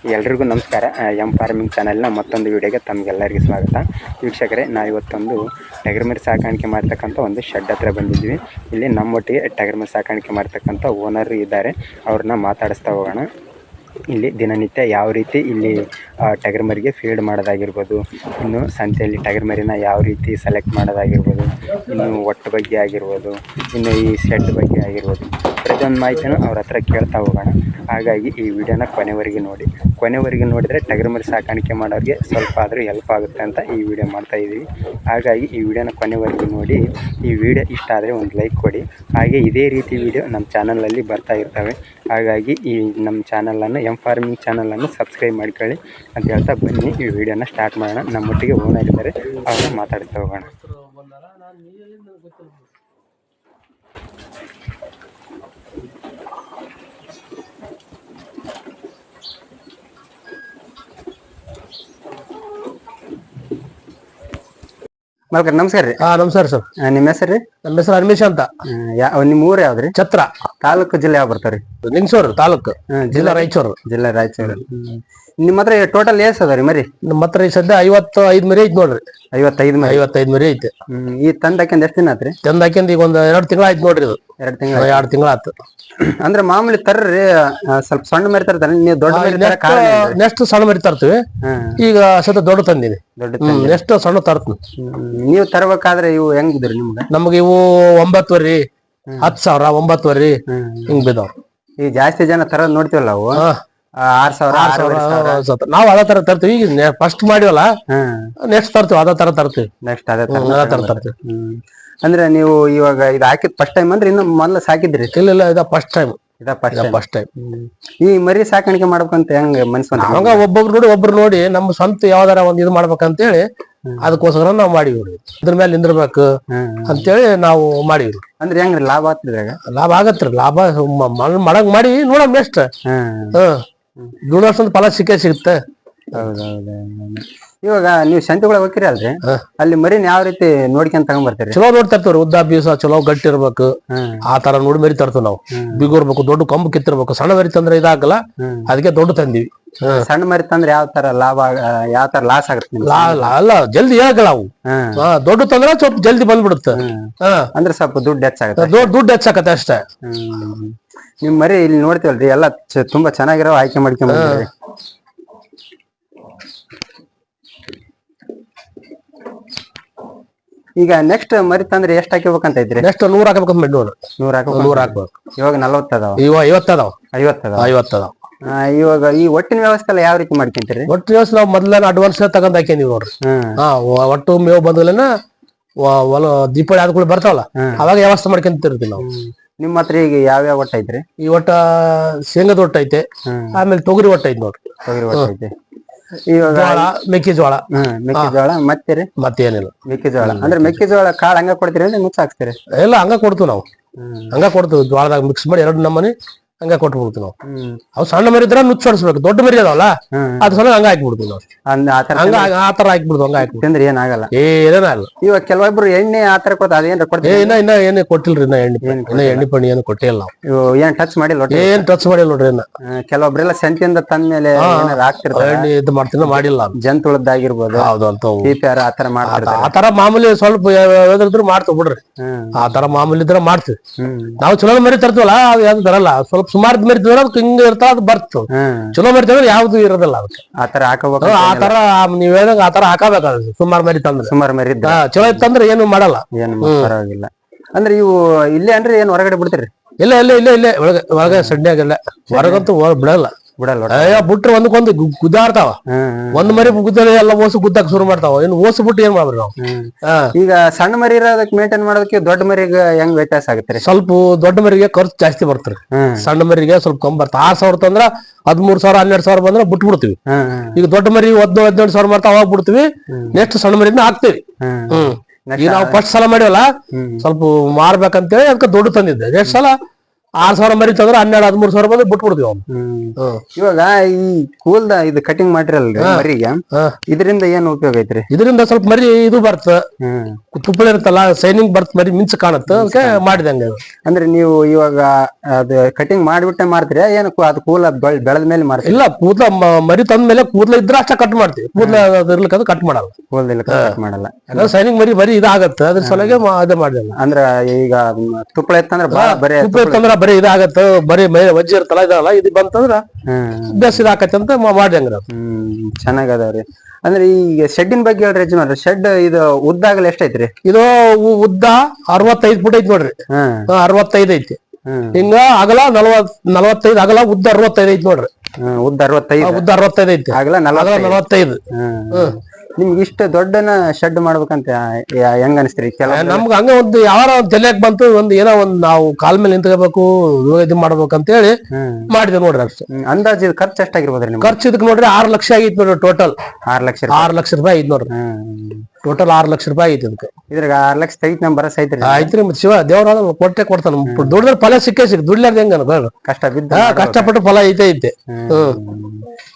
ಎಲ್ರಿಗೂ ನಮಸ್ಕಾರ. M farming ಚಾನೆಲ್ನ ಮತ್ತೊಂದು ವಿಡಿಯೋಗೆ ತಮಗೆಲ್ಲರಿಗೂ ಸ್ವಾಗತ. ವೀಕ್ಷಕರೇ, ನಾವು ಇವತ್ತೊಂದು ಟಗರು ಮರಿ ಸಾಕಾಣಿಕೆ ಮಾಡ್ತಕ್ಕಂಥ ಒಂದು ಶೆಡ್ ಹತ್ರ ಬಂದಿದ್ವಿ. ಇಲ್ಲಿ ನಮ್ಮೊಟ್ಟಿಗೆ ಟಗರು ಮರಿ ಸಾಕಾಣಿಕೆ ಮಾಡ್ತಕ್ಕಂಥ ಓನರ್ ಇದ್ದಾರೆ, ಅವ್ರನ್ನ ಮಾತಾಡಿಸ್ತಾ ಹೋಗೋಣ. ಇಲ್ಲಿ ದಿನನಿತ್ಯ ಯಾವ ರೀತಿ ಇಲ್ಲಿ ಟಗರು ಮರಿಗೆ ಫೀಡ್ ಮಾಡೋದಾಗಿರ್ಬೋದು, ಇನ್ನು ಸಂತೆಯಲ್ಲಿ ಟಗರು ಮರಿನ ಯಾವ ರೀತಿ ಸೆಲೆಕ್ಟ್ ಮಾಡೋದಾಗಿರ್ಬೋದು, ಇನ್ನು ಒಟ್ಟು ಬಗ್ಗೆ ಆಗಿರ್ಬೋದು, ಇನ್ನು ಈ ಶೆಡ್ ಬಗ್ಗೆ ಆಗಿರ್ಬೋದು, ಪ್ರತಿಯೊಂದು ಮಾಹಿತಿನೂ ಅವ್ರ ಹತ್ರ ಕೇಳ್ತಾ ಹೋಗೋಣ. ಹಾಗಾಗಿ ಈ ವಿಡಿಯೋನ ಕೊನೆವರೆಗೆ ನೋಡಿದರೆ ಟಗರು ಮರಿ ಸಾಕಾಣಿಕೆ ಮಾಡೋರಿಗೆ ಸ್ವಲ್ಪ ಆದರೂ ಹೆಲ್ಪ್ ಆಗುತ್ತೆ ಅಂತ ಈ ವಿಡಿಯೋ ಮಾಡ್ತಾಯಿದ್ದೀವಿ. ಹಾಗಾಗಿ ಈ ವಿಡಿಯೋನ ಕೊನೆವರೆಗೆ ನೋಡಿ. ಈ ವಿಡಿಯೋ ಇಷ್ಟ ಆದರೆ ಒಂದು ಲೈಕ್ ಕೊಡಿ. ಹಾಗೆ ಇದೇ ರೀತಿ ವಿಡಿಯೋ ನಮ್ಮ ಚಾನಲಲ್ಲಿ ಬರ್ತಾ ಇರ್ತವೆ. ಹಾಗಾಗಿ ಈ ನಮ್ಮ ಚಾನಲನ್ನು ಎಂ ಫಾರ್ಮಿಂಗ್ ಚಾನಲನ್ನು ಸಬ್ಸ್ಕ್ರೈಬ್ ಮಾಡ್ಕೊಳ್ಳಿ ಅಂತ ಹೇಳ್ತಾ ಬನ್ನಿ ಈ ವಿಡಿಯೋನ ಸ್ಟಾರ್ಟ್ ಮಾಡೋಣ. ನಮ್ಮೊಟ್ಟಿಗೆ ಓನರ್ ಇದ್ದಾರೆ, ಅವ್ರನ್ನ ಮಾತಾಡ್ತಾ ಹೋಗೋಣ. ಮಲ್ಕರ್ ನಮಸ್ಕಾರ ರೀ. ನಮಸ್ಕಾರ ಸರ್. ನಿಮ್ಮ ಹೆಸರು ರೀ? ನಮ್ಮ ಹೆಸರು ಹನುಮೇಶ್ ಅಂತ. ನಿಮ್ಮ ಊರು ಯಾವ್ದ್ರಿ? ಛತ್ರ ತಾಲೂಕು ಜಿಲ್ಲೆ ಯಾವ ಬರ್ತಾವ್ರಿ? ಲಿಂಗಸೂರು ತಾಲೂಕು, ಜಿಲ್ಲಾ ರಾಯಚೂರು. ನಿಮ್ಮ ಹತ್ರ ಟೋಟಲ್ ಎಸ್ ಅದ ರೀ ಮರಿ? ನಮ್ಮ ಹತ್ರ ಈ ಸದ್ಯ 55 ಮರಿ ಐತಿ ನೋಡ್ರಿ. 55 ಮರಿ ಐತೆ. ಈ ತಂದಾಕಿಂದ ಎಷ್ಟು ದಿನ ಆತ್ರಿ? ತಂದಾಕಿಂದ ಈಗ ಒಂದು 2 ತಿಂಗಳ ಆಯ್ತು ನೋಡ್ರಿ. ಇದು 2 ತಿಂಗಳ ಆಯ್ತು. ಅಂದ್ರೆ ಮಾಮೂಲಿ ತರ್ರಿ, ಸ್ವಲ್ಪ ಸಣ್ಣ ಮರಿ ತರ್ತಾರೆ ನೀವು? ದೊಡ್ಡ ನೆಕ್ಸ್ಟ್ ಸಣ್ಣ ಮರಿ ತರ್ತೀವಿ. ಈಗ ಸದ್ಯ ದೊಡ್ಡ ತಂದಿನಿ. ನೆಕ್ಸ್ಟ್ ಸಣ್ಣ ತರ್ತೀನಿ. ನೀವು ತರಬೇಕಾದ್ರೆ ಇವು ಹೆಂಗಿದ್ರಿ ನಿಮ್ಗೆ? ನಮ್ಗೆ ಇವು 9 ವರಿ, 10,000, 9 ವರಿ ಹಿಂಗ್ ಬಿದ್ದಾವ್. ಈಗ ಜಾಸ್ತಿ ಜನ ತರೋದ್ ನೋಡ್ತೀವಲ್ಲ, ಅವು 6,000 ನಾವು ಅದೇ ತರ ತರ್ತೀವಿ. ಈಗ ಫಸ್ಟ್ ಮಾಡಿವಲ್ಲ, ನೆಕ್ಸ್ಟ್ ತರ್ತೀವಿ, ಅದೇ ತರ ತರ್ತೀವಿ. ನೆಕ್ಸ್ಟ್ ಅದೇ ತರ ತರ್ತೀವಿ. ಅಂದ್ರೆ ನೀವು ಇವಾಗ ಇದು ಹಾಕಿದ್ ಫಸ್ಟ್ ಟೈಮ್ ಅಂದ್ರೆ ಇನ್ನು ಮೊದ್ಲು ಸಾಕಿದ್ರಿ? ಇಲ್ಲ, ಇದ ಫಸ್ಟ್ ಟೈಮ್. ಈ ಮರಿ ಸಾಕಾಣಿಕೆ ಮಾಡ್ಬೇಕಂತ ಹೆಂಗ್ ಮನ್ಸ್ ಬಂತ? ಹಂಗ ಒಬ್ರು ನೋಡಿ ನಮ್ಮ ಸ್ವಂತ ಯಾವ್ದಾರ ಒಂದ್ ಇದು ಮಾಡ್ಬೇಕಂತ ಹೇಳಿ ಅದಕ್ಕೋಸ್ಕರ ನಾವು ಮಾಡಿವಿ. ಇದ್ರ ಮೇಲೆ ನಿಂದಿರ್ಬೇಕು ಅಂತೇಳಿ ನಾವು ಮಾಡಿವಿ. ಅಂದ್ರೆ ಹೆಂಗ್ರಿ ಲಾಭ ಆಗ್ತಿದ್ರಾಗ? ಲಾಭ ಆಗತ್ರಿ. ಲಾಭ ಮಾಡಂಗ್ ಮಾಡಿ ನೋಡಮ್. ನೆಕ್ಸ್ಟ್ ದುಡೋಷ್ಟೊಂದು ಫಲ ಸಿಗುತ್ತೆ. ಇವಾಗ ನೀವು ಸಂತೆಗಳಿಗೆ ಹೋಗ್ತೀರಿ ಅಲ್ರಿ, ಅಲ್ಲಿ ಮರಿನ ಯಾವ ರೀತಿ ನೋಡ್ಕೊಂಡ್ ತಗೊಂಡ್ಬರ್ತೀರಿ? ಚಲೋ ನೋಡ್ ತರ್ತೇವ್ರಿ. ಉದ್ದ ಬೀಸ ಚಲೋ ಗಟ್ಟಿ ಇರ್ಬೇಕು, ಆ ತರ ನೋಡಿ ಮರಿ ತರ್ತೇವ್ ನಾವು. ಬಿಗಿರ್ಬೇಕು, ದೊಡ್ಡ ಕೊಂಬು ಕಿತ್ತಿರ್ಬೇಕು. ಸಣ್ಣ ಮರಿ ತಂದ್ರೆ ಇದಾಗಲ್ಲ, ಅದಕ್ಕೆ ದೊಡ್ಡ ತಂದಿವಿ. ಸಣ್ಣ ಮರಿ ತಂದ್ರೆ ಯಾವ ತರ ಲಾಭ, ಯಾವ ತರ ಲಾಸ್ ಆಗುತ್ತೆ? ಅಲ್ಲ, ಜಲ್ದಿ ಆಗಲ್ಲ ಅವು. ದೊಡ್ಡ ತಂದ್ರೆ ಸ್ವಲ್ಪ ಜಲ್ದಿ ಬಂದ್ಬಿಡುತ್ತೆ. ಅಂದ್ರೆ ಸ್ವಲ್ಪ ದುಡ್ಡು ಹೆಚ್ಚಾಗತ್ತೆ. ದುಡ್ಡು ಹೆಚ್ಚಾಗತ್ತೆ ಅಷ್ಟೇ. ನಿಮ್ ಮರಿ ಇಲ್ಲಿ ನೋಡ್ತೀವಲ್ರಿ, ಎಲ್ಲ ತುಂಬಾ ಚೆನ್ನಾಗಿರೋ ಆಯ್ಕೆ ಮಾಡ್ಕೊಂಡ್ ಬಂದಿರಿ. ಈಗ ನೆಕ್ಸ್ಟ್ ಮರಿ ತಂದ್ರೆ ಎಷ್ಟ್ ಹಾಕಿಬೇಕಂತ ಇದ್ರಿ? ನೆಕ್ಸ್ಟ್ 100 ಹಾಕಬೇಕಂತ ಮಾಡಿ ನೋಡ್ರಿ. 100 ಹಾಕ್ಬೇಕು. ಇವಾಗ 40 ಅದಾವ? 50 ಅದಾವ. ಇವಾಗ ಈ ಒಟ್ಟಿನ ವ್ಯವಸ್ಥೆ ಎಲ್ಲ ಯಾವ ರೀತಿ ಮಾಡ್ಕೊಂತೀರಿ? ಒಟ್ಟಿನ ವ್ಯವಸ್ಥೆ ನಾವು ಮೊದ್ಲ ಅಡ್ವಾನ್ಸ್ ತಗೊಂಡ್ ಹಾಕಿದೀವಿ ನೋಡ್ರಿ. ಒಟ್ಟು ಮೇವು ಬಂದ್ಲೇನ ದೀಪಾವಳಿ ಆದ್ಕೂಡ ಬರ್ತಾವಲ್ಲ, ಅವಾಗ ವ್ಯವಸ್ಥೆ ಮಾಡ್ಕೊಂತಿರ್ತೀವಿ ನಾವು. ನಿಮ್ಮ ಹತ್ರ ಈಗ ಯಾವ ಒಟ್ಟ ಐತ್ರಿ? ಈ ಒಟ್ಟ ಶೇಂಗದ ಒಟ್ಟ ಐತೆ, ಆಮೇಲೆ ತೊಗರಿ ಒಟ್ಟ ಐತಿ ನೋಡ್ರಿ. ತೊಗರಿ ಒಟ್ಟ ಐತೆ. ಇವಾಗ ಮೆಕ್ಕೆಜೋಳ ಮತ್ತೇನಿಲ್ಲ. ಮೆಕ್ಕೆಜೋಳ ಅಂದ್ರೆ ಮೆಕ್ಕೆಜೋಳ ಕಾಳು ಹಂಗ ಕೊಡ್ತೀರಿ ಅಂದ್ರೆ ಮಿಕ್ಸ್ ಹಾಕ್ತೀರಿ? ಎಲ್ಲ ಹಂಗ ಕೊಡ್ತೀವಿ ನಾವು. ಹಂಗ ಕೊಡ್ತೀವಿ, ಜೋಳದಾಗ ಮಿಕ್ಸ್ ಮಾಡಿ 2 ನಮೂನಿ ಹಂಗ ಕೊಟ್ಬಿಡ್ತೀವಿ ನಾವು. ಅವ್ ಸಣ್ಣ ಮರಿ ಇದ್ರ ನುಚ್ಚೋಡಿಸ್ಬೇಕು. ದೊಡ್ಡ ಮರಿ ಅದಾವಲ್ಲ, ಅದ್ ಸಲ ಹಂಗ ಹಾಕ್ಬಿಡ್ತೀವಿ ನಾವು. ಆತರ ಹಾಕ್ಬಿಡ್ದು. ಹಂಗ ಹಾಕ್ಬಿಡ್ತಂದ್ರೆ ಏನಾಗಲ್ಲ, ಏನಾಗಲ್ಲ. ಇವಾಗ ಕೆಲವೊಬ್ರು ಎಣ್ಣೆ ಆತರ ಕೊಡ್ತಾರೆ, ಅದೇನ್ ಕೊಡ್ತೀವಿ? ಇನ್ನ ಏನೇ ಕೊಟ್ಟಿಲ್ರಿ. ಎಣ್ಣೆ ಪಣ್ಣಿ ಏನು ಕೊಟ್ಟಿಲ್ಲ ನಾವು. ಏನ್ ಟಚ್ ಮಾಡಿಲ್ಲ? ಏನ್ ಟಚ್ ಮಾಡಿಲ್ಲ ನೋಡ್ರಿ. ಕೆಲವೊಬ್ರೆಲ್ಲ ಸಂತಿಯಿಂದ ತಂದ್ಮೇಲೆ ಹಾಕ್ತಿರ್ತಾರೆ. ಎಣ್ಣೆ ಇದು ಮಾಡ್ತಿಲ್ಲ, ಮಾಡಿಲ್ಲ. ಜಂತುಳದ್ದಾಗಿರ್ಬೋದು, ಆತರ ಮಾಡ್ತಾರೆ. ಆತರ ಮಾಮೂಲಿ ಸ್ವಲ್ಪ ಯಾವ್ದಾದ್ರು ಮಾಡ್ತೀವಿ ಬಿಡ್ರಿ. ಆತರ ಮಾಮೂಲಿ ಇದ್ರ ಮಾಡ್ತೀವಿ ನಾವು. ಚಲೋ ಮರಿ ತರ್ತೀವಲ್ಲ, ಅದು ಯಾವ್ದು ತರಲ್ಲ. ಸ್ವಲ್ಪ ಸುಮಾರು ಮರಿ ಹಿಂಗ ಇರ್ತಾವ, ಅದು ಬರ್ತವ. ಚಲೋ ಮರಿ ತಂದ್ರೆ ಯಾವ್ದು ಇರೋದಿಲ್ಲ ಅದಕ್ಕೆ. ಆತರ ಹಾಕಬೇಕು. ಆತರ ನೀವ್ ಹೇಳ್ದಂಗ ಆತರ ಹಾಕಬೇಕಾದ್ರೆ ಸುಮಾರು ಮರಿ ತಂದ್ರೆ. ಸುಮಾರು ಮರಿ ಚಲೋ ಇತ್ತಂದ್ರೆ ಏನು ಮಾಡಲ್ಲ, ಏನು ಪರವಾಗಿಲ್ಲ. ಅಂದ್ರೆ ಇವು ಇಲ್ಲೇ ಅಂದ್ರೆ ಏನ್ ಹೊರಗಡೆ ಬಿಡ್ತೀರಿ? ಇಲ್ಲ ಒಳಗೆ ಸಡ್ನ್ಯಾಗಲ್ಲ. ಹೊರಗಂತೂ ಬಿಡಲ್ಲ. ಬಿಟ್ರೆ ಒಂದಕ್ಕೊಂದು ಗುದ್ದಾಡ್ತಾವ. ಒಂದ್ ಮರಿ ಗುದ್ದಲ್ಲಿ ಎಲ್ಲ ಓಸು ಗುದ್ದಾಕ್ ಶುರು ಮಾಡ್ತಾವ. ಇನ್ನು ಓಸು ಬಿಟ್ಟು ಏನ್ ಮಾಡ್ರಿ ನಾವು? ಈಗ ಸಣ್ಣ ಮರಿ ಇರೋದಕ್ಕೆ ಮೇಂಟೈನ್ ಮಾಡೋದಕ್ಕೆ ದೊಡ್ಡ ಮರಿಗೆ ಹೆಂಗ್ ವ್ಯತ್ಯಾಸ ಆಗುತ್ತೆ? ಸ್ವಲ್ಪ ದೊಡ್ಡ ಮರಿಗೆ ಖರ್ಚು ಜಾಸ್ತಿ ಬರ್ತಾರೆ. ಸಣ್ಣ ಮರಿಗೆ ಸ್ವಲ್ಪ ಕಮ್ಮಿ ಬರ್ತಾವ. 6,000 ತಂದ್ರ 13,000 12,000 ಬಂದ್ರೆ ಬಿಟ್ಬಿಡ್ತೀವಿ. ಈಗ ದೊಡ್ಡ ಮರಿ 14,000 ಮಾಡ್ತಾ ಅವಾಗ ಬಿಡ್ತೀವಿ. ನೆಕ್ಸ್ಟ್ ಸಣ್ಣ ಮರಿನ ಹಾಕ್ತಿವಿ. ಈಗ ನಾವು ಫಸ್ಟ್ ಸಲ ಮಾಡಿವಲ್ಲ, ಸ್ವಲ್ಪ ಮಾರ್ಬೇಕಂತೇಳಿ ಅದಕ್ಕೆ ದೊಡ್ಡ ತಂದಿದ್ದೆ. ನೆಕ್ಸ್ಟ್ ಸಲ 6,000 ಮರಿ ತಂದ್ರೆ 12-13,000 ಬಂದು ಬಿಟ್ಬಿಡ್ತೀವಿ ಅವ್ನು. ಇವಾಗ ಈ ಕೂಲ್ದ ಇದು ಕಟಿಂಗ್ ಮಾಡಿರಲ್ರಿ ಮರಿಗೆ, ಇದರಿಂದ ಏನ್ ಉಪಯೋಗ ಐತ್ರಿ? ಇದರಿಂದ ಸ್ವಲ್ಪ ಮರಿ ಇದು ಬರ್ತ, ತುಪ್ಪಳ ಇರುತ್ತಲ್ಲ, ಸೈನಿಂಗ್ ಬರ್ತ, ಮರಿ ಮಿಂಚ್ ಕಾಣುತ್ತ, ಅದಕ್ಕೆ ಮಾಡಿದಂಗೆ. ಅಂದ್ರೆ ನೀವು ಇವಾಗ ಅದು ಕಟಿಂಗ್ ಮಾಡ್ಬಿಟ್ಟೆ ಮಾಡ್ತೀರಿ ಏನು ಅದು ಕೂಲ ಬೆಳೆದ ಮೇಲೆ ಮಾಡ್ತೀರಿ? ಇಲ್ಲ, ಕೂದ್ಲ ಮರಿ ತಂದ ಮೇಲೆ ಕೂದ್ಲ ಇದ್ರ ಅಷ್ಟ ಕಟ್ ಮಾಡ್ತೀವಿ, ಕೂದ್ಲ ಇರ್ಲಿಕ್ಕೆ ಕಟ್ ಮಾಡಲ್ಲ. ಕೂದಲಿಲ್ಲ ಕಟ್ ಮಾಡಲ್ಲ. ಸೈನಿಂಗ್ ಮರಿ ಇದಾಗತ್ತೆ, ಅದ್ರ ಸಲಗೆ ಅದೇ ಮಾಡಿದಂಗ. ಅಂದ್ರ ಈಗ ತುಪ್ಪಳ ಇತ್ತಂದ್ರ ತುಪ್ಪ ಇತ್ತಂದ್ರ ಬರೀ ಇದಾಗತ್ತ, ಬರೀ ವಜ್ಜಿ ಇರ್ತಲ್ಲ, ಇದಲ್ಲ, ಇದು ಬಂತಂದ್ರ ಬೇಸ್ ಇದಾಕತ್ತೆ ಅಂತ ಮಾಡಿದಂಗ್ರ. ಚೆನ್ನಾಗದವ್ರಿ. ಅಂದ್ರೆ ಈಗ ಶೆಡ್ಡಿನ ಬಗ್ಗೆ ಹೇಳ್ರಿ ಯಜಮಾನ್ರಿ. ಶೆಡ್ ಇದು ಉದ್ದಾಗಲ ಎಷ್ಟೈತ್ರಿ? ಇದು ಉದ್ದ 65 ಫುಟ್ ಐತಿ ನೋಡ್ರಿ. 65 ಐತಿ. ಹಿಂಗ ಅಗಲ 45, ಅಗಲ ಉದ್ದ 65 ಐತಿ ನೋಡ್ರಿ. ಉದ್ದ 65, ಉದ್ದ 65 ಐತಿ, ಅಗಲ 45. ನಿಮ್ಗೆ ಇಷ್ಟ ದೊಡ್ಡನ ಶೆಡ್ ಮಾಡ್ಬೇಕಂತ ಹೆಂಗ ಅನಿಸ್ತ್ರಿ? ನಮ್ಗ ಹಂಗ ಒಂದು ಯಾವಾರ ತಲೆಯಾಗ ಬಂತು, ಒಂದ್ ಏನೋ ಒಂದ್ ನಾವು ಕಾಲ್ ಮೇಲೆ ನಿಂತ್ಕೋಬೇಕು, ಇದು ಮಾಡ್ಬೇಕಂತ ಹೇಳಿ ಮಾಡಿದೆ ನೋಡ್ರಿ ಅಷ್ಟೇ. ಅಂದಾಜು ಖರ್ಚು ಎಷ್ಟಾಗಿರ್ಬೋದ್ರಿ ನಿಮ್ಗೆ? ಖರ್ಚು ಇದಕ್ ನೋಡ್ರಿ 6 ಲಕ್ಷ ಆಗೈತಿ ನೋಡ್ರಿ. ಟೋಟಲ್ 6 ಲಕ್ಷ ರೂಪಾಯಿ ಐತಿ ನೋಡ್ರಿ. ಟೋಟಲ್ 6 ಲಕ್ಷ ರೂಪಾಯಿ ಐತಿ ಇದಕ್ಕೆ. ಇದ್ರಾಗ 6 ಲಕ್ಷ ತೆಗಿತ್ ನಮ್ ಬರಸ್ ಐತ್ರಿ. ಐತ್ರಿ, ಮತ್ತೆ ಶಿವ ದೇವ್ರ ಕೊಟ್ಟೆ ಕೊಡ್ತಾನ. ದುಡ್ದ್ರ ಫಲ ಸಿಕ್ಕೇ ದುಡ್ಲಾರ್ದ ಹೆಂಗ ಕಷ್ಟ ಬಿದ್ದ ಕಷ್ಟಪಟ್ಟು ಫಲ ಐತೆ.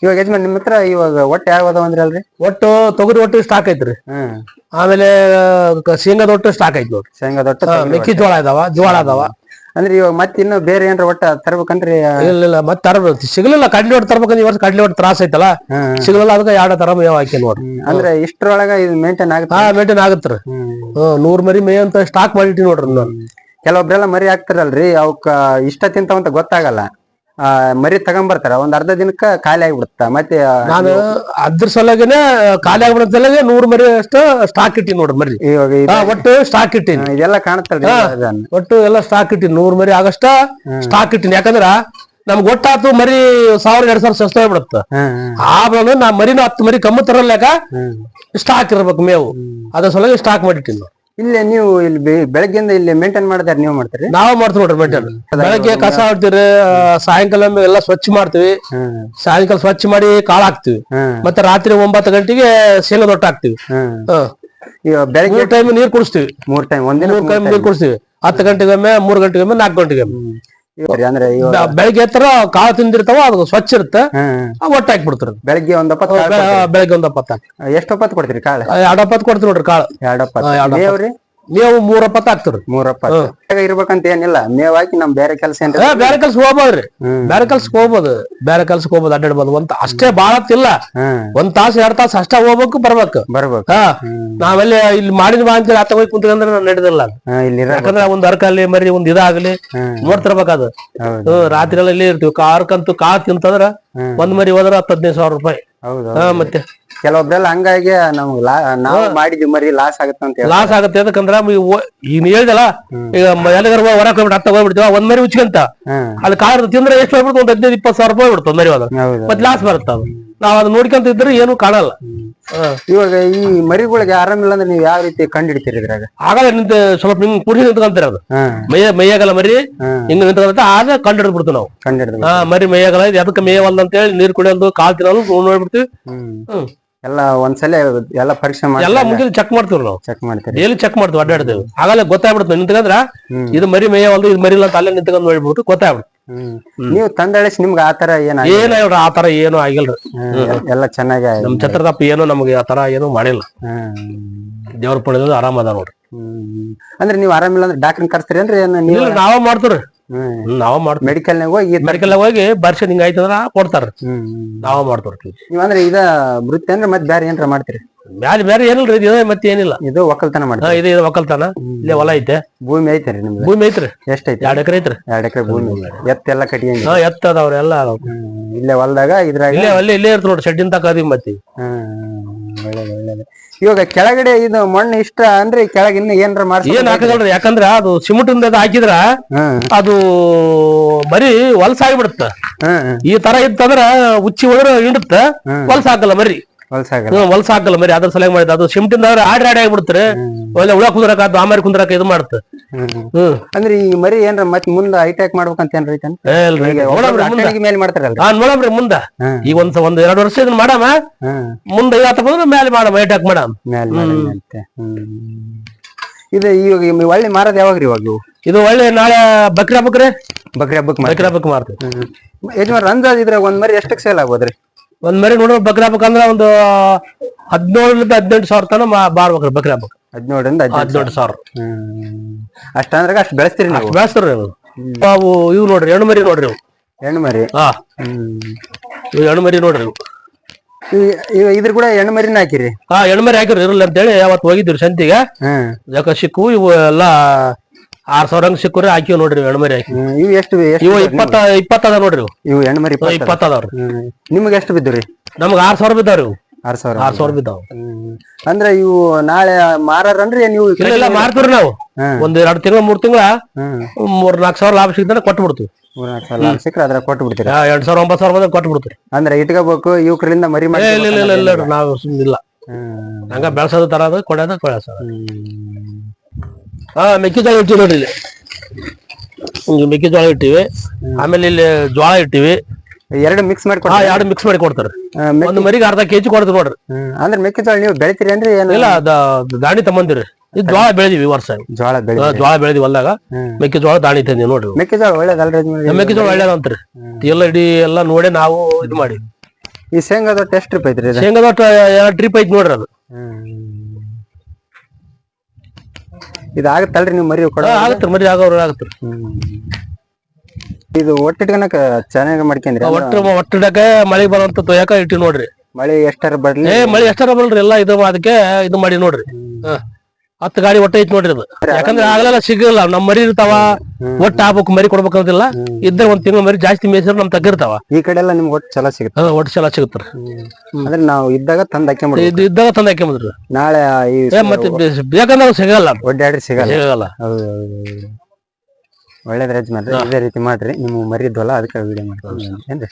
ಇವಾಗ ಯಜಮಾನ್ ನಿಮ್ ಹತ್ರ ಇವಾಗ ಒಟ್ಟು ಯಾವ ಅದಾವ ಅಂದ್ರಿ ಅಲ್ರಿ? ಒಟ್ಟು ತೊಗರಿ ಒಟ್ಟು ಸ್ಟಾಕ್ ಐತ್ರಿ. ಆಮೇಲೆ ಶೇಂಗಾದ ಒಟ್ಟು ಸ್ಟಾಕ್ ಐತಿ ನೋಡ್ರಿ. ಶೇಂಗಾದ ಒಟ್ಟು, ಮೆಕ್ಕೆಜೋಳ ಇದಾವ, ಜೋಳ ಅದಾವ. ಅಂದ್ರೆ ಇವಾಗ ಮತ್ತೆ ಇನ್ನು ಬೇರೆ ಏನ್ರ ಒಟ್ಟ ತರ್ಬೇಕಂದ್ರಿ? ಇಲ್ಲ, ಮತ್ತೆ ತರಬೇಕು, ಸಿಗ್ಲಿಲ್ಲ. ಕಡ್ಲಿ ಒಟ್ಟು ತರ್ಬೇಕಂದ್ರೆ ಈ ವರ್ಷ ಕಡ್ಲಿ ಒಟ್ಟು ತ್ರಾಸ ಐತಲ್ಲ, ಸಿಗ್ಲಿಲ್ಲ. ಅದಕ್ಕೆ 2 ತರ ಮೇವ್ ಹಾಕಿ ನೋಡ್ರಿ. ಅಂದ್ರೆ ಇಷ್ಟ್ರೊಳಗ ಇದು ಮೇಂಟೈನ್ ಆಗುತ್ತೆ? ಮೇಂಟೈನ್ ಆಗತ್ರಿ. 100 ಮರಿ ಮೇವ್ ಅಂತ ಸ್ಟಾಕ್ ಮಾಡಿಟ್ಟಿ ನೋಡ್ರಿ. ಕೆಲವೊಬ್ರೆಲ್ಲ ಮರಿ ಹಾಕ್ತಾರಲ್ರಿ, ಅವಕ್ಕ ಇಷ್ಟ ತಿಂತಾವಂತ ಗೊತ್ತಾಗಲ್ಲ. ಮರಿ ತಗೊಂಬರ್ತಾರ, ಒಂದ್ ಅರ್ಧ ದಿನಕ್ಕ ಖಾಲಿ ಆಗಿಬಿಡುತ್ತ. ಮತ್ತೆ ನಾನು ಅದ್ರ ಸಲಗೇನೆ ಖಾಲಿ ಆಗ್ಬಿಡೋ 100 ಮರಿ ಅಷ್ಟು ಸ್ಟಾಕ್ ಇಟ್ಟಿ ನೋಡ್ರಿ. ಮರಿ ಇವಾಗ ಒಟ್ಟು ಸ್ಟಾಕ್ ಇಟ್ಟಿನಿ. ಇದೆಲ್ಲ ಕಾಣುತ್ತಲ್ರಿ, ಒಟ್ಟು ಎಲ್ಲ ಸ್ಟಾಕ್ ಇಟ್ಟಿನಿ. 100 ಮರಿ ಆಗಷ್ಟ ಸ್ಟಾಕ್ ಇಟ್ಟಿನಿ. ಯಾಕಂದ್ರ ನಮ್ಗೆ ಒಟ್ಟಾತು ಮರಿ 1000-2000 ಸಸ್ತ ಆಗ್ಬಿಡುತ್ತ. ಆಮೇಲೆ ನಾ ಮರಿನ 10 ಮರಿ ಕಮ್ಮಿ ತರಲ್ಯಾಕ ಸ್ಟಾಕ್ ಇರ್ಬೇಕು ಮೇವು. ಅದ್ರ ಸಲುವಾಗಿ ಸ್ಟಾಕ್ ಮಾಡಿಟ್ಟಿನಿ. ಇಲ್ಲಿ ನೀವು ಇಲ್ಲಿ ಬೆಳಗ್ಗೆಯಿಂದ ಇಲ್ಲಿ ಮೇಂಟೈನ್ ಮಾಡಿದಾರೆ, ನೀವು ಮಾಡ್ತೀರಿ? ನಾವ್ ಮಾಡ್ತೀವಿ ನೋಡ್ರಿ ಮೇಂಟೈನ್. ಬೆಳಗ್ಗೆ ಕಸ ಹೊಡ್ತೀವ್ರಿ, ಸಾಯಂಕಾಲ ಎಲ್ಲ ಸ್ವಚ್ಛ ಮಾಡ್ತೀವಿ. ಸಾಯಂಕಾಲ ಸ್ವಚ್ಛ ಮಾಡಿ ಕಾಳು ಹಾಕ್ತಿವಿ. ಮತ್ತೆ ರಾತ್ರಿ 9 ಗಂಟೆಗೆ ಶೇಂಗಾ ದೊಟ್ಟ ಹಾಕ್ತಿವಿ. ಬೆಳಗ್ಗೆ ಟೈಮ್ ನೀರ್ ಕುಡಿಸ್ತೀವಿ. 3 ಟೈಮ್, ಒಂದಿನ ಟೈಮ್ ನೀರ್ ಕುಡಿಸ್ತೀವಿ. 10 ಗಂಟೆಗೊಮ್ಮೆ, 3 ಗಂಟೆಗೊಮ್ಮೆ, 4 ಗಂಟೆಗೊಮ್ಮೆ. ಅಂದ್ರೆ ಬೆಳಗ್ಗೆ ಎತ್ತರ ಕಾಳು ತಿಂದಿರ್ತಾವ, ಅದು ಸ್ವಚ್ಛ ಇರುತ್ತೆ, ಒಟ್ಟ ಹಾಕ್ಬಿಡ್ತಾರೆ. ಬೆಳಗ್ಗೆ ಒಂದ್ ಬೆಳಗ್ಗೆ 1 ಒಪ್ಪತ್ತು ಎಷ್ಟು ಒಪ್ಪತ್ತು ಕೊಡ್ತೀರಿ ಕಾಳು? 2 ಒಪ್ಪತ್ತು ಕೊಡ್ತೀವಿ ನೋಡ್ರಿ ಕಾಳು. 2 ಒಪ್ಪತ್ತು. ನೀವು 3 ಒಪ್ಪತ್ತು ಹಾಕ್ತಿರಿ. 3 ಒಪ್ಪತ್ತು ಇರ್ಬೇಕಂತ ಏನಿಲ್ಲ. ಮೇವ್ ಹಾಕಿ ನಮ್ ಬೇರೆ ಕೆಲಸ ಏನ್? ಬೇರೆ ಕೆಲ್ಸ ಹೋಗ್ಬೋದ್ರಿ. ಬೇರೆ ಕೆಲ್ಸಕ್ಕೆ ಹೋಗ್ಬೋದು, ಅಡ್ಡಾಡ್ಬೋದು. ಅಂತ ಅಷ್ಟೇ ಬಾಳ ಇಲ್ಲ, 1 ತಾಸು 2 ತಾಸು ಅಷ್ಟ ಹೋಗ್ಬೇಕು, ಬರ್ಬೇಕು. ನಾವೆಲ್ಲಿ ಇಲ್ಲಿ ಮಾಡಿದ ಬಾ ಅಂತೇಳಿ ಆತ ಹೋಗಿ ಕುಂತ್ಕೊಂಡ್ರೆ ನಾನು ನಡೆದಿಲ್ಲ. ಯಾಕಂದ್ರೆ ಒಂದ್ ಅರ್ಕಲ್ಲಿ ಮರಿ ಒಂದ್ ಇದಾಗ್ಲಿ ನೋಡ್ತಿರ್ಬೇಕದು. ರಾತ್ರಿ ಎಲ್ಲ ಇಲ್ಲೇ ಇರ್ತೀವಿ. ಅರ್ಕಂತೂ ಕಾಳು ತಿಂತಂದ್ರ 1 ಮರಿ ಹೋದ್ರ 10-15 ಸಾವಿರ ರೂಪಾಯಿ. ಮತ್ತೆ ಕೆಲವೊಬ್ರೆಲ್ಲ ಹಂಗಾಗಿ ನಮ್ಗ್ ನಾವು ಮಾಡಿದ್ವಿ ಮರಿ ಲಾಸ್ ಆಗುತ್ತೆ ಯಾಕಂದ್ರ ಈಗ ಹೇಳ್ದಲ್ಲ, ಈಗ ಎಲ್ಲಾರ ಹೊರಕ್ ಹೋಗ್ಬಿಟ್ಟು ಹತ್ತ ಹೋಗ್ಬಿಡ್ತೀವ, 1 ಮರಿ ಉಚ್ಕಂತ ಅಲ್ಲಿ ಕಾಳು ತಿಂದ್ರೆ ಎಷ್ಟು ಹೋಗ್ಬಿಡ್ತು? 15-20 ಸಾವಿರ ರೂಪಾಯಿ ಬಿಡ್ತು ಮರಿ ಹೋದ. ಮತ್ತೆ ಲಾಸ್ ಬರುತ್ತ. ನಾವ್ ಅದ್ ನೋಡ್ಕೊಂತ ಇದ್ರೆ ಏನು ಕಾಣಲ್ಲ. ಇವಾಗ ಈ ಮರಿಗಳಿಗೆ ಆರಾಮಿಲ್ಲ ಅಂದ್ರೆ ನೀವು ಯಾವ ರೀತಿ ಕಂಡು ಹಿಡಿತೀರಿ? ಇದ್ರಾಗ ಆಗಲ್ಲ, ನಿಂತ ಸ್ವಲ್ಪ ಹಿಂಗ್ ಕುರ್ಸಿ ನಿಂತ್ಕೊಂತೀರ. ಅದು ಮೈಯಾಗಲ್ಲ ಮರಿ ಹಿಂಗ ನಿಂತ್ಕೊಂತ ಆಗ ಕಂಡು ಹಿಡಿದ್ಬಿಡ್ತು ನಾವು. ಮರಿ ಮೈಯಾಗಲ್ಲ, ಅದಕ್ಕೆ ಮೇಯವಲ್ಲ ಅಂತ ಹೇಳಿ ನೀರ್ ಕುಡಿಯೋದು, ಕಾಳು ತಿನ್ನೋದು ನೋಡ್ಬಿಡ್ತೀವಿ. ಎಲ್ಲ ಒಂದ್ಸಲ ಎಲ್ಲ ಪರೀಕ್ಷೆ ಮಾಡಿ ಎಲ್ಲ ಮುಂಜಾನೆ ಚೆಕ್ ಮಾಡ್ತೀವಿ ನಾವು. ಡೈಲಿ ಚೆಕ್ ಮಾಡ್ತೀವಿ, ಅಡ್ಡಾಡ್ತೇವೆ. ಆಗಲ್ಲ ಗೊತ್ತಾಗ್ಬಿಡ್ತು ನಿಂತ್ಕಂದ್ರ ಇದು ಮರಿ ಮೇಯವಲ್ದು, ಇದು ಮರಿ ಇಲ್ಲ ಅಂತ ಅಲ್ಲೇ ನಿಂತ್ಕೊಂಡ್ ನೋಡ್ಬಿಟ್ಟು ಗೊತ್ತಾಗ್ಬಿಡ್ತು. ನೀವು ತಂದಳಿಸಿ ನಿಮ್ಗೆ ಆತರ ಏನಾಗ್ರಿ? ಆತರ ಏನು ಆಗಿಲ್ರಿ. ಎಲ್ಲ ಚೆನ್ನಾಗಿ ನಮ್ ಛತ್ರದಪ್ಪ ಏನು ನಮ್ಗೆ ಆತರ ಏನು ಮಾಡಿಲ್ಲ. ದೇವ್ರ ಪಡೆದ ಆರಾಮ ಅದ ನೋಡ್ರಿ. ಅಂದ್ರೆ ನೀವು ಆರಾಮಿಲ್ಲ ಅಂದ್ರೆ ಡಾಕ್ಟರ್ ಕರ್ಸ್ತೀರಿ ಅಂದ್ರೆ ನಾವ ಮಾಡ್ತೀವ್ರಿ. ನಾವ್ ಮಾಡ್ತೀವಿ. ಮೆಡಿಕಲ್ ಹೋಗಿ ಬರ್ಷನ್ ಹಿಂಗ ಆಯ್ತಂದ್ರ ಕೊಡ್ತಾರ, ನಾವ ಮಾಡ್ತೀವಿ. ನೀವ್ ಅಂದ್ರೆ ಇದ ವೃತ್ತಿ ಅಂದ್ರೆ ಮತ್ತೆ ಬೇರೆ ಏನಾರ ಮಾಡ್ತೀರಿ? ಬೇರೆ ಏನಿಲ್ರಿ, ಇದು ಮತ್ತೆ ಏನಿಲ್ಲ. ಇದು ಒಕ್ಕಲ್ತನ ಮಾಡ್ತೀವಿ. ಇದು ಒಕ್ಕಲ್ತನ. ಇಲ್ಲೇ ಹೊಲ ಐತೆ. ಭೂಮಿ ಐತೆ ನಿಮ್ದು? ಭೂಮಿ ಐತ್ರಿ. ಎಷ್ಟೈತಿ? 2 ಎಕರೆ ಐತ್ರಿ. 2 ಎಕರೆ ಭೂಮಿ. ಎತ್ತೆಲ್ಲ ಕಟ್ಟಿ ಎತ್ತದವ್ರ ಎಲ್ಲ ಇಲ್ಲೇ ಹೊಲದಾಗ ಇದ್ರಾಗ ಇಲ್ಲೇ ಇರ್ತ ನೋಡ್ರಿ. ಶೆಡ್ಡಿನ ತಕದಿ ಮತ್ತೆ. ಒಳ್ಳೇದು. ಇವಾಗ ಕೆಳಗಡೆ ಇದು ಮಣ್ಣು ಇಷ್ಟ ಅಂದ್ರೆ ಕೆಳಗೆ ಇನ್ನು ಏನಾರ ಮಾಡ್ಸಿ ಏನ್ ಹಾಕಲ್ರಿ? ಯಾಕಂದ್ರ ಅದು ಸಿಮೆಂಟ್ ಹಾಕಿದ್ರ ಅದು ಬರೀ ಹೊಲಸಾಗಿಬಿಡುತ್ತ. ಈ ತರ ಇತ್ತಂದ್ರ ಉಚ್ಚಿ ಹೋದ್ರ ಹಿಂಡುತ್ತ, ಹೊಲಸ ಹಾಕಲ್ಲ ಮರಿ. ಹೊಲಸ ಹಾಕಲ್ಲ ಮರಿ. ಅದ್ರ ಸಲಹೆ ಮಾಡಿದ ಅದು ಸಿಮೆಂಟಿಂದ ಆಡಿ ಆಗಿಬಿಡ್ತಾರೆ. ಒಳ್ಳೆ ಹುಳ ಕುಂದ್ರಕ ಆಮೇಲೆ ಕುಂದ್ರಕ ಇದು ಮಾಡುತ್ತೆ. ಅಂದ್ರೆ ಈ ಮರಿ ಏನ್ರ ಮತ್ ಮುಂದ ಹೈಟ್ಯಾಕ್ ಮಾಡ್ಬೇಕಂತ ಏನ್ರ ಮೇಲೆ ಮಾಡ್ತಾರಲ್ಲ? ನೋಡಮ್ರಿ ಮುಂದ. ಈಗ ಒಂದ್ 2 ವರ್ಷ ಇದನ್ನ ಮಾಡಾಮ, ಮುಂದೆ 50 ಬಂದ್ರೆ ಮೇಲೆ ಮಾಡಮ್, ಹೈಟ್ಯಾಕ್ ಮಾಡಮ್. ಇದು ಈಗ ಒಳ್ಳೆ ಮಾರೋದು ಯಾವಾಗ್ರಿ ಇವಾಗ ಇವು? ಇದು ಒಳ್ಳೆ ನಾಳೆ ಬಕ್ರಿ ಹಬ್ಬಕ್ರಿ ಬಕ್ರಿ ಹಬ್ಬಕ್ಕೆ ಬಕ್ರಿ ಹಬ್ಬಕ್ಕೆ ಮಾರ್ತೀವಿ. ಯಜಮಾನ್ ಅಂದಾಜ್ ಇದ್ರೆ ಒಂದ್ ಮರಿ ಎಷ್ಟಕ್ಕೆ ಸೇಲ್ ಆಗ್ಬೋದ್ರಿ? ಒಂದ್ ಮರಿ ನೋಡೋ ಬಕ್ರಿ ಹಬ್ಬಕ್ಕೆ ಅಂದ್ರೆ ಒಂದು 17,000 ತನ ಬಾರ್ಬೇಕ್ರಿ ಬಕ್ರಿ ಹಬ್ಬಕ್ಕೆ. 17,000 ಅಷ್ಟಂದ್ರಾಗ ಅಷ್ಟು ಬೆಳೆಸ್ತೀರಿ ನೀವು? ಬೆಳೆಸ್ತಾರ ಅವು ಇವು ನೋಡ್ರಿ ಹೆಣ್ಣು ಮರಿ ನೋಡ್ರಿ ಇವು ಹೆಣ್ಣು ಮರಿ. ಇವು ಹೆಣ್ಣು ಮರಿ ನೋಡ್ರಿ ಇದ್ರ ಕೂಡ ಹೆಣ್ಣು ಮರಿನ ಹಾಕಿರಿ? ಹೆಣ್ಣು ಮರಿ ಹಾಕಿರಿ ಇರಲ್ಲ ಅಂತ ಹೇಳಿ ಅವತ್ತು ಹೋಗಿದ್ರಿ ಸಂತಿಗೆ ಯಾಕ ಸಿಕ್ಕು ಇವು ಎಲ್ಲಾ 6,000 ಹಂಗ್ ಸಿಕ್ಕುರಿ ಹಾಕಿವ್ ನೋಡ್ರಿ ಹೆಣ್ಣು ಮರಿ ಹಾಕಿ. ಇವು ಎಷ್ಟು? ಇವು 20 ಅದ ನೋಡ್ರಿ ಇವು ಹೆಣ್ಣು ಮರಿ 20 ಅದಾವ್ರಿ. ನಿಮ್ಗೆ ಎಷ್ಟು ಬಿದ್ದುರಿ? ನಮ್ಗ 6,000 ಬಿದ್ದಾವ್ರಿ ಇವು. 6,000 ಬಿದ್ದಾವ. ಅಂದ್ರೆ ಇವು ನಾಳೆ ಮಾರನ್ರಿ ನೀವು? ಇಲ್ಲ ಮಾರ್ತೀವ್ರಿ ನಾವು. ಒಂದ್ 2 ತಿಂಗಳ 3 ತಿಂಗಳ 3-4 ಸಾವಿರ ಲಾಭ ಸಿಗ್ತಾನೆ ಕೊಟ್ಟು ಬಿಡ್ತೀವಿ. 3-4 ಲಾಭ ಸಿಕ್ಕರೆ ಅದ್ರ ಕೊಟ್ಟು ಬಿಡ್ತೀರಿ? 8,000 9,000 ಬಂದಾಗ ಕೊಟ್ಟು ಬಿಡ್ತೀವಿ. ಅಂದ್ರೆ ಇಟ್ಕೋಬೇಕು ಇವ್ಕರಿಂದ ಮರಿ ಮಾಡಿ? ಇಲ್ಲ ನಾವು ಸುಮ್ಮನಿಲ್ಲ ಹಂಗ ಬೆಳ್ಸೋದು ತರೋದು ಕೊಡೋದು ಕೊಳಸೋದು. ಮೆಕ್ಕೆಜೋಳ ಇಟ್ಟಿವಿ ನೋಡ್ರಿ ಇಲ್ಲಿ. ಮೆಕ್ಕೆಜೋಳ ಇಟ್ಟಿವಿ, ಆಮೇಲೆ ಇಲ್ಲಿ ಜೋಳ ಇಟ್ಟಿವಿ. ಎರಡು ಮಿಕ್ಸ್ ಮಾಡಿ? ಎರಡು ಮಿಕ್ಸ್ ಮಾಡಿ ಕೊಡ್ತಾರೆ. ಒಂದು ಮರಿಗೆ ಅರ್ಧ ಕೆಜಿ ಕೊಡ್ತೀವಿ ನೋಡ್ರಿ. ಅಂದ್ರೆ ಮೆಕ್ಕೆಜೋಳ ನೀವು ಬೆಳಿತೀರಿ ಅಂದ್ರೆ? ಇಲ್ಲ ದಾಣಿ ತಗೊಂಡಿರಿ. ಇದು ಜೋಳ ಬೆಳೆದಿವಿ ವರ್ಷ. ಜೋಳ ಬೆಳೆದಿವಿ ಹೊಲ್ದಾಗ. ಮೆಕ್ಕೆಜೋಳ ದಾಣಿ ತಂದಿವಿ ನೋಡ್ರಿ. ಮೆಕ್ಕೆಜೋಳ ಒಳ್ಳೇದಲ್ರಿ? ಮೆಕ್ಕೆಜೋಳ ಒಳ್ಳೇದಂತ್ರಿ. ಎಲ್ಲ ಎಲ್ಲ ನೋಡಿ ನಾವು ಇದು ಮಾಡಿ. ಈ ಶೇಂಗಾದೊಟ್ಟು ಎಷ್ಟು ಟ್ರಿಪ್ ಐತ್ರಿ? ಶೇಂಗಾದೊಟ್ಟು 2 ಟ್ರಿಪ್ ಐತಿ ನೋಡ್ರಿ ಅದು. ಇದು ಆಗತ್ತಲ್ರಿ ನೀವು ಮರಿ ಕೊಡ? ಆಗತ್ರಿ ಮರಿ ಆಗೋರು ಆಗತ್ರಿ. ಇದು ಒಟ್ಟಿಟ್ಕನಕ ಚೆನ್ನಾಗಿ ಮಾಡ್ಕೊಂಡ್ರಿ? ಒಟ್ಟಿಡಕ ಮಳಿ ಬರಂತ ತೊಯ್ಯಾಕ ಇಟ್ಟಿ ನೋಡ್ರಿ. ಮಳಿ ಎಷ್ಟಾರ ಬರ್ಲಿ? ಮಳಿ ಎಷ್ಟಾರ ಬರ್ಲ್ರಿ ಎಲ್ಲ ಇದು ಅದಕ್ಕೆ ಇದು ಮಾಡಿ ನೋಡ್ರಿ. 10 ಗಾಡಿ ಒಟ್ಟ ಐತಿ ನೋಡ್ರಿ ಅದು. ಯಾಕಂದ್ರೆ ಆಗ್ಲೆಲ್ಲ ಸಿಗಲ್ಲ. ನಮ್ ಮರಿ ಇರ್ತಾವ, ಒಟ್ಟ ಆಗ್ಬೇಕು ಮರಿ ಕೊಡ್ಬೇಕಂತಿಲ್ಲ. ಇದ್ರೆ 1 ತಿಂಗಳ ಮರಿ ಜಾಸ್ತಿ ಮೇಯ್ಸಿದ್ರೆ ನಮ್ ತಗ್ಗಿರ್ತಾವ. ಈ ಕಡೆ ಎಲ್ಲ ನಿಮ್ಗೆ ಒಟ್ಟು ಚಲೋ ಸಿಗುತ್ತೆ? ಒಟ್ಟು ಚಲೋ ಸಿಗುತ್ತಾರೆ. ಅಂದ್ರೆ ನಾವು ಇದ್ದಾಗ ತಂದ್ ಹಾಕ್ಯಂಬಿಡ್ರಿ? ಇದ್ದಾಗ ತಂದ್ ಹಾಕ್ಯಂಬಿಡ್ರಿ. ನಾಳೆ ಮತ್ತೆ ಬೇಕಂದ್ರೆ ಸಿಗಲ್ಲ, ಒಡ್ಡಾಡ್ರಿ ಸಿಗಲ್ಲ. ಹೌದು ಒಳ್ಳೇದ್ ಯಜಮಾನ್ರೆ, ಇದೇ ರೀತಿ ಮಾಡ್ರಿ. ನಿಮ್ಗೆ ಮರಿ ಇದ್ವಲ್ಲ ಅದಕ್ಕೆ ವಿಡಿಯೋ ಮಾಡ್ತೀನಿ ಏನ್ರಿ?